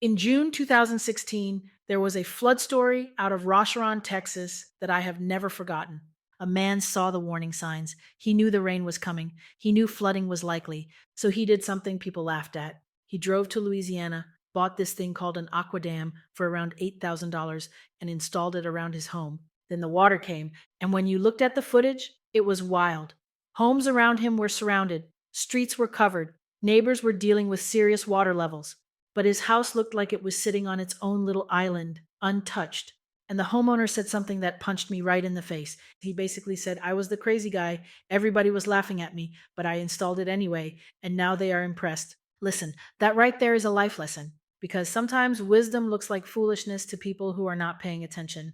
In June 2016, there was a flood story out of Rosharon, Texas that I have never forgotten. A man saw the warning signs. He knew the rain was coming. He knew flooding was likely. So he did something people laughed at. He drove to Louisiana, bought this thing called an aqua dam for around $8,000 and installed it around his home. Then the water came, and when you looked at the footage, it was wild. Homes around him were surrounded, streets were covered, neighbors were dealing with serious water levels, but his house looked like it was sitting on its own little island, untouched. And the homeowner said something that punched me right in the face. He basically said, I was the crazy guy. Everybody was laughing at me, but I installed it anyway, and now they are impressed. Listen, that right there is a life lesson, because sometimes wisdom looks like foolishness to people who are not paying attention.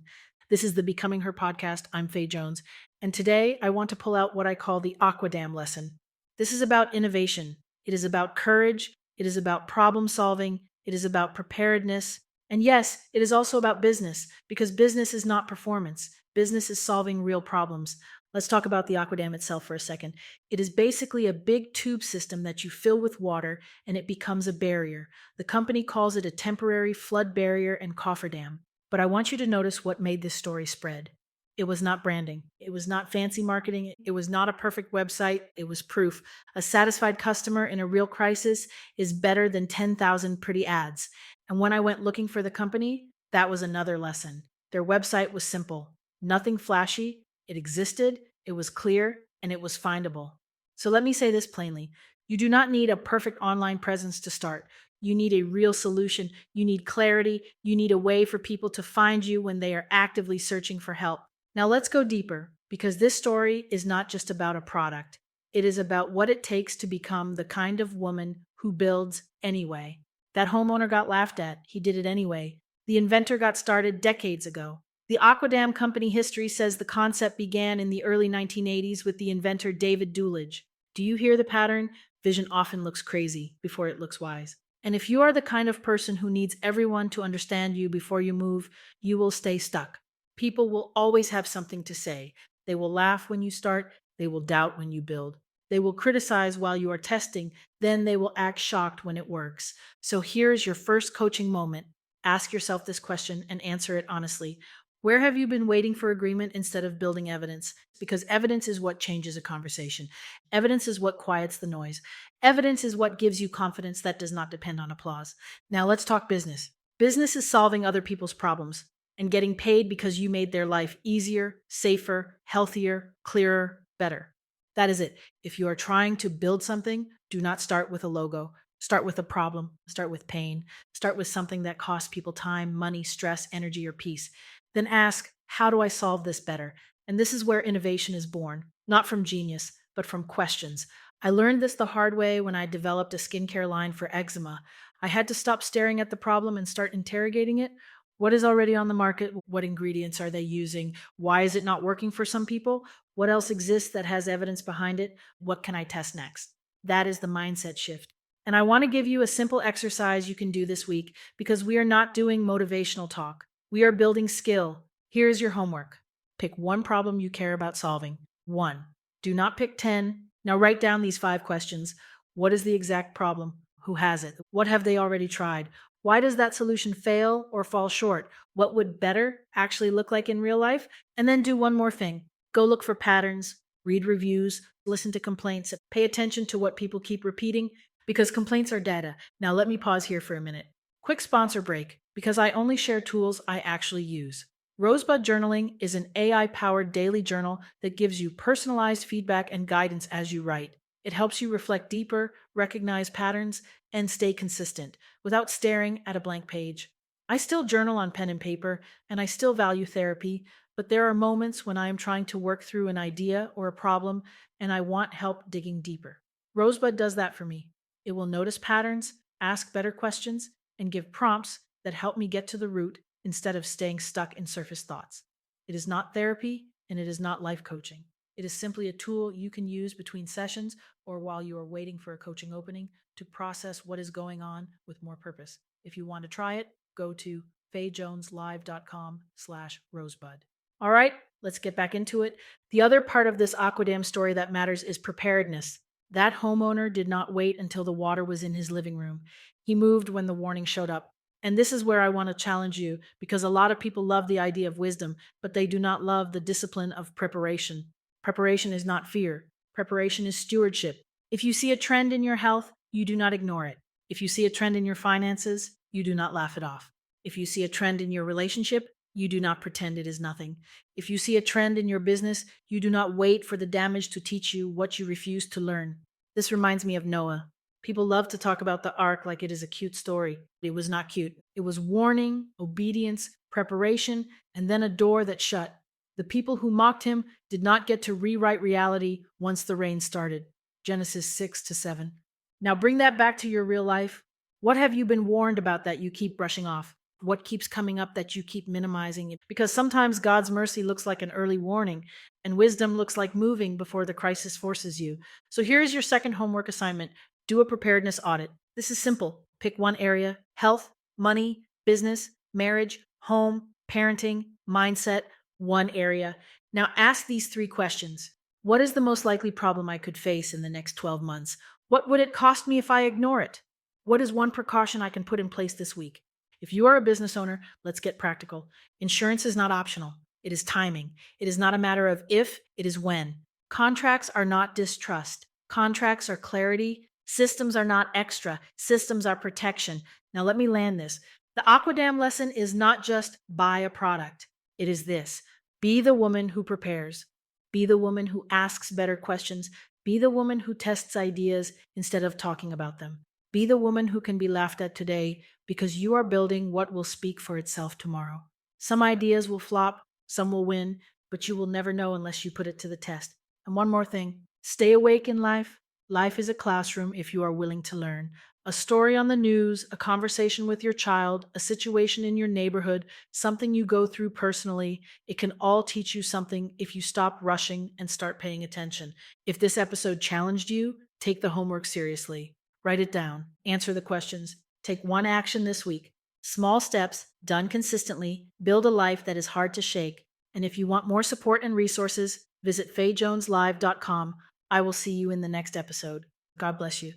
This is the Becoming Her podcast. I'm Faye Jones, and today I want to pull out what I call the Aquadam lesson. This is about innovation. It is about courage. It is about problem solving. It is about preparedness. And yes, it is also about business, because business is not performance. Business is solving real problems. Let's talk about the aquadam itself for a second. It is basically a big tube system that you fill with water and it becomes a barrier. The company calls it a temporary flood barrier and cofferdam. But I want you to notice what made this story spread. It was not branding. It was not fancy marketing. It was not a perfect website. It was proof. A satisfied customer in a real crisis is better than 10,000 pretty ads. And when I went looking for the company, that was another lesson. Their website was simple, nothing flashy. It existed, it was clear, and it was findable. So let me say this plainly. You do not need a perfect online presence to start. You need a real solution. You need clarity. You need a way for people to find you when they are actively searching for help. Now let's go deeper, because this story is not just about a product. It is about what it takes to become the kind of woman who builds anyway. That homeowner got laughed at. He did it anyway. The inventor got started decades ago. The Aquadam company history says the concept began in the early 1980s with the inventor David Dulidge. Do you hear the pattern? Vision often looks crazy before it looks wise. And if you are the kind of person who needs everyone to understand you before you move, you will stay stuck. People will always have something to say. They will laugh when you start. They will doubt when you build. They will criticize while you are testing. Then they will act shocked when it works. So here's your first coaching moment. Ask yourself this question and answer it honestly. Where have you been waiting for agreement instead of building evidence? Because evidence is what changes a conversation. Evidence is what quiets the noise. Evidence is what gives you confidence that does not depend on applause. Now let's talk business. Business is solving other people's problems and getting paid because you made their life easier, safer, healthier, clearer, better. That is it. If you are trying to build something, do not start with a logo. Start with a problem. Start with pain. Start with something that costs people time, money, stress, energy, or peace. Then ask, how do I solve this better? And this is where innovation is born, not from genius, but from questions. I learned this the hard way when I developed a skincare line for eczema. I had to stop staring at the problem and start interrogating it. What is already on the market? What ingredients are they using? Why is it not working for some people? What else exists that has evidence behind it? What can I test next? That is the mindset shift. And I want to give you a simple exercise you can do this week, because we are not doing motivational talk. We are building skill. Here's your homework. Pick one problem you care about solving. One. Do not pick 10. Now write down these 5 questions. What is the exact problem? Who has it? What have they already tried? Why does that solution fail or fall short? What would better actually look like in real life? And then do one more thing. Go look for patterns, read reviews, listen to complaints, pay attention to what people keep repeating, because complaints are data. Now let me pause here for a minute. Quick sponsor break, because I only share tools I actually use. Rosebud Journaling is an AI-powered daily journal that gives you personalized feedback and guidance as you write. It helps you reflect deeper, recognize patterns, and stay consistent without staring at a blank page. I still journal on pen and paper, and I still value therapy, but there are moments when I am trying to work through an idea or a problem and I want help digging deeper. Rosebud does that for me. It will notice patterns, ask better questions, and give prompts that help me get to the root instead of staying stuck in surface thoughts. It is not therapy and it is not life coaching. It is simply a tool you can use between sessions or while you are waiting for a coaching opening to process what is going on with more purpose. If you want to try it, go to fayjoneslive.com/rosebud. All right, let's get back into it. The other part of this Aquadam story that matters is preparedness. That homeowner did not wait until the water was in his living room. He moved when the warning showed up. And this is where I want to challenge you because a lot of people love the idea of wisdom, but they do not love the discipline of preparation. Preparation is not fear, preparation is stewardship. If you see a trend in your health, you do not ignore it. If you see a trend in your finances, you do not laugh it off. If you see a trend in your relationship, you do not pretend it is nothing. If you see a trend in your business, you do not wait for the damage to teach you what you refuse to learn. This reminds me of Noah. People love to talk about the ark like it is a cute story. It was not cute. It was warning, obedience, preparation, and then a door that shut. The people who mocked him did not get to rewrite reality once the rain started. Genesis 6 to 7. Now bring that back to your real life. What have you been warned about that you keep brushing off? What keeps coming up that you keep minimizing? Because sometimes God's mercy looks like an early warning, and wisdom looks like moving before the crisis forces you. So here's your second homework assignment: do a preparedness audit. This is simple. Pick one area: health, money, business, marriage, home, parenting, mindset, one area. Now ask these three questions. What is the most likely problem I could face in the next 12 months? What would it cost me if I ignore it? What is one precaution I can put in place this week? If you are a business owner, let's get practical. Insurance is not optional. It is timing. It is not a matter of if, it is when. Contracts are not distrust. Contracts are clarity. Systems are not extra. Systems are protection. Now let me land this. The Aquadam lesson is not just buy a product. It is this: be the woman who prepares. Be the woman who asks better questions. Be the woman who tests ideas instead of talking about them. Be the woman who can be laughed at today because you are building what will speak for itself tomorrow. Some ideas will flop, some will win, but you will never know unless you put it to the test. And one more thing: stay awake in life. Life is a classroom if you are willing to learn. A story on the news, a conversation with your child, a situation in your neighborhood, something you go through personally, it can all teach you something if you stop rushing and start paying attention. If this episode challenged you, take the homework seriously. Write it down. Answer the questions. Take one action this week. Small steps, done consistently, build a life that is hard to shake. And if you want more support and resources, visit fayjoneslive.com. I will see you in the next episode. God bless you.